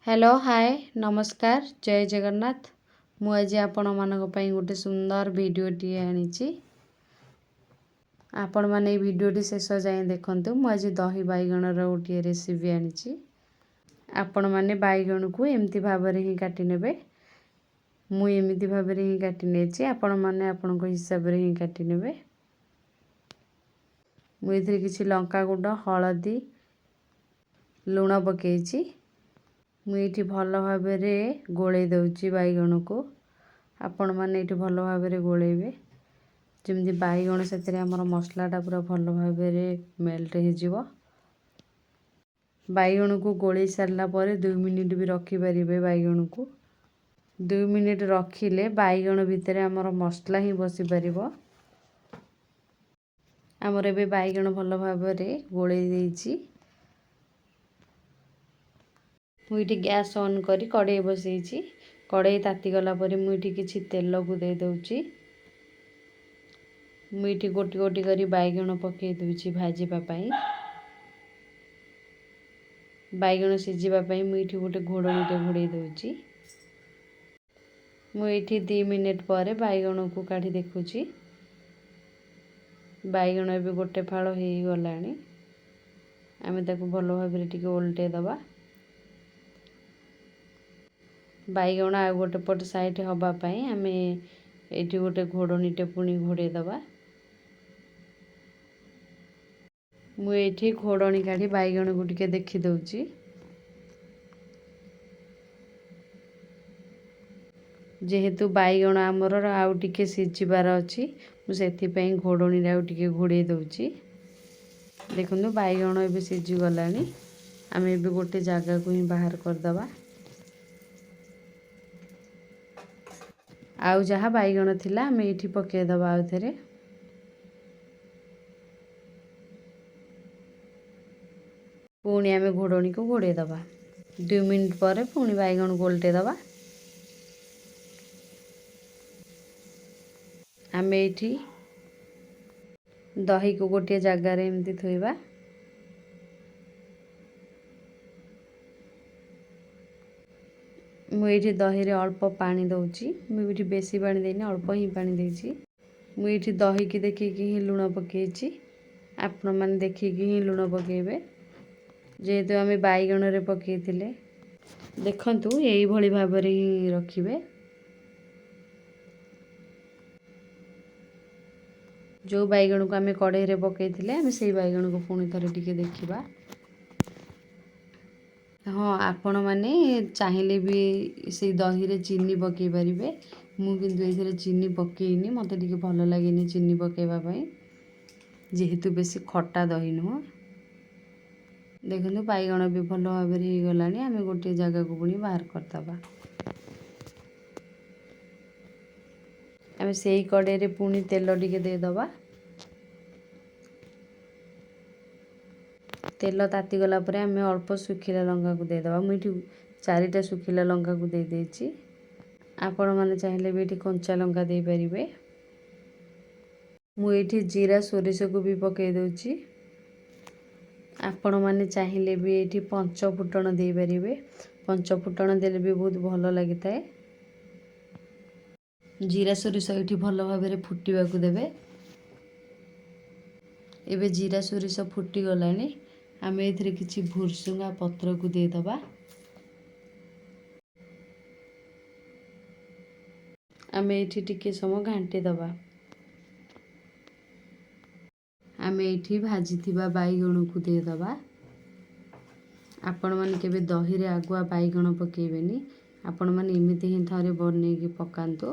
Hello hi नमस्कार जय जगन्नाथ। मु आज आपण मानक पई गोटे सुंदर वीडियोटी आनीची। आपण माने वीडियोटी शेष जाए देखंतु। मु आज दही बैगण रो गोटे रेसिपी आनीची। आपण माने बैगण को एमती भाबरे ही काटी नेबे। मु एमती भाबरे ही काटी नेची। आपण माने आपण को हिसाब रे ही काटी नेबे। मु एथिरे किछि लंका गुंड हळदी लूण पकेइची। मुझे भल भाव गोले दूची बैगण को। आपण मैंने ये भल भाव गोलेबे जमी बैगण से आमर मसलाटा पूरा भल भाव मेल्ट हो। बैगण को गोले सारा पर 2 मिनिट भी रखिपारे। बैगण को 2 मिनिट रखिले बैगण भितर आमर मसला ही बसी पार। आमर ए बैगण भल भाव गोले देइची। मुझे गैस ऑन करी कड़े बसई। कड़े ताती गला पर मुझे किसी तेल को दे दूची। मुझे गोटी गोटी करी बैगण पकई दूची भाजीपाई। बैगण सीझापी मुझे गोटे घोड़णीटे घोड़े दूची। मुझे 2 मिनिट पर बैगण को काढ़ी देखुची। बैगण भी गोटे फाड़ हो गला। आम भल भाव टे ओल्टे दबा। बैगण आ गोटे पट साइड हवापाई आम ये गोटे घोड़णीटे पुणी घोड़े दबा। मुझे घोड़णी काढ़ी बैगण को टिके देखी दउची। जेहेतु बैगण आमर आउ टिके सीझिबार अच्छी मुझे घोड़णी आउ टिके घोड़े दउची। देखो बैगण ए सीझी गला। आम ए गोटे जगह को ही बाहर करदबा। आउ जहाँ बैगण थिला आम ये पकईदबा। आउ थे पुणी आम घोड़णी को घोड़े दबा। 2 मिनिट पर पुणी बैगण को ओल्टे दबा। आम ये दही को गोटे जगार एमती थोइबा। मुझे दही रे अल्प पानी दउची। मुझे बेसी पानी देनी अल्प ही पानी देची। मुझे दही की देखिकी ही लुण पकईची। आपण मैंने देखिकी ही लुण पकेबे जेहेतु आम बैगण रे पकईथिले। देखंतु यही भली भाव ही रखिबे। जो बैगण को आम कड़े रे पकईथिले आम से बैगण को पुणी थरे टिके देखिबा। हाँ आपण मैंने चाहिए भी से दही रे चीनी पकई पारे। मु किंतु ए चीनी पकईनी मत टे भल लगे चीनी पकईवाई जेहेतु बेसी खट्टा दही नुह। देखो बैगण भी भल भाव गला। आम गोटे जगह को पुणी बाहर करदबा। आम से कड़े रे पुणी तेल टिके देदबा। तेल ताती गला पर आम अल्प सुखिला लंका को देदबा। मुझे 4टा सुखिला लंका को दे देची। आपण मैंने चाहिए भी ये कंचा लंका दे पारे। मुझे जीरा सोरिष को भी पकई दूची। आपण मैंने चाहिए भी ये पंच फुटण दे पारे। पंच फुटण देले भी बहुत भल लगी था। जीरा सोरिष ये भल भाव फुटवा को देवे। एबे जीरा सोरिष फुटी गला। आम ए किसी भुरसुंगा पत्र को देदबा। आम ये टिके समय घांटी दबा। आम ये भाजी बैगण को देदबा। आपण मैंने केबे दही रे आगुआ बैगण पकेबेनी। आपण मैंने एमती ही थे बनईकी पकातु।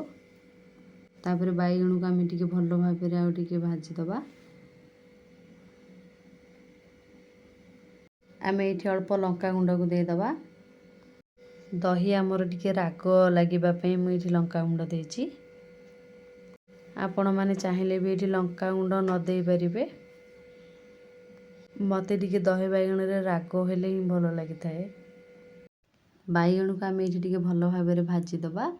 तापर बैगण को आम टे भल भाव आउ टिके भाजी दबा। आम ये अल्प लंका गुंड को देदबा। दही आमर टिके राग लगे मुझे लंका गुंड देची। आपण मैंने चाहिए भी ये लंका गुंड न दे पारे। मत टे दही बैगण रे राग हेले ही भल लगी था। बैगण को आम ये भल भाव भाजी दबा।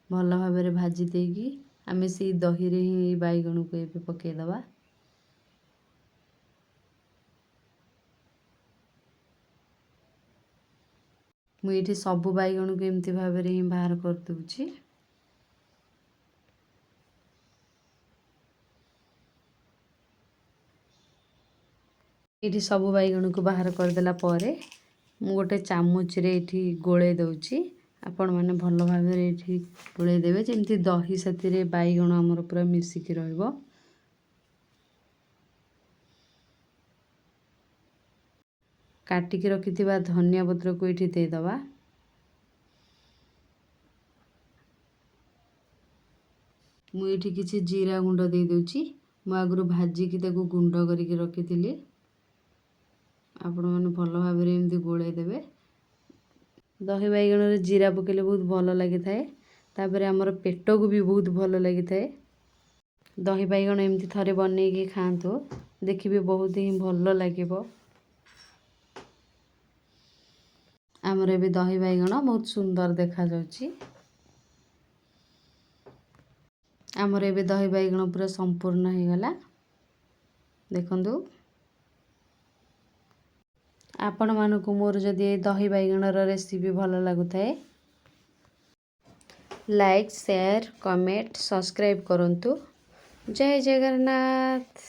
भल भाव भाजी देकी आम से दही रे ही बैगण को ये पकईदबा। मुझे सबू बैगण को एमती भाव में ही बाहर कर दूची। ये सबू बैगण को बाहर करदेला परे मु गोटे चामच रे ये गोले दउची। आपण मैंने भल भाव ये गोले देवे जमी दही साथी बैगण आमर पूरा मिसिकी रहिबो। काटिकी रखिथिबा धनिया पत्र को ये देदबा। मुझे किसी जीरा गुंड दे दूची। मु आगु भाजिकी गुंड करके रखी। आपण मैंने भल भाव एमती गोले देवे। दही बैगण रे जीरा पकेले बहुत भल लगी थाए। तापर आमर पेट को भी बहुत भल लगी थाए। दही बैगण एमती थरे बनैकी खातु देखिए बहुत ही भल लगे। आमर ए दही बैगण बहुत सुंदर देखा जाउची। आमर ए दही बैगण पूरा संपूर्ण हो गला। देखंतु आपण मानकु मोर जदि दही बैगणर रेसिपी भल लगुथाए लाइक शेयर कमेंट सब्सक्राइब करंतु। जय जगन्नाथ।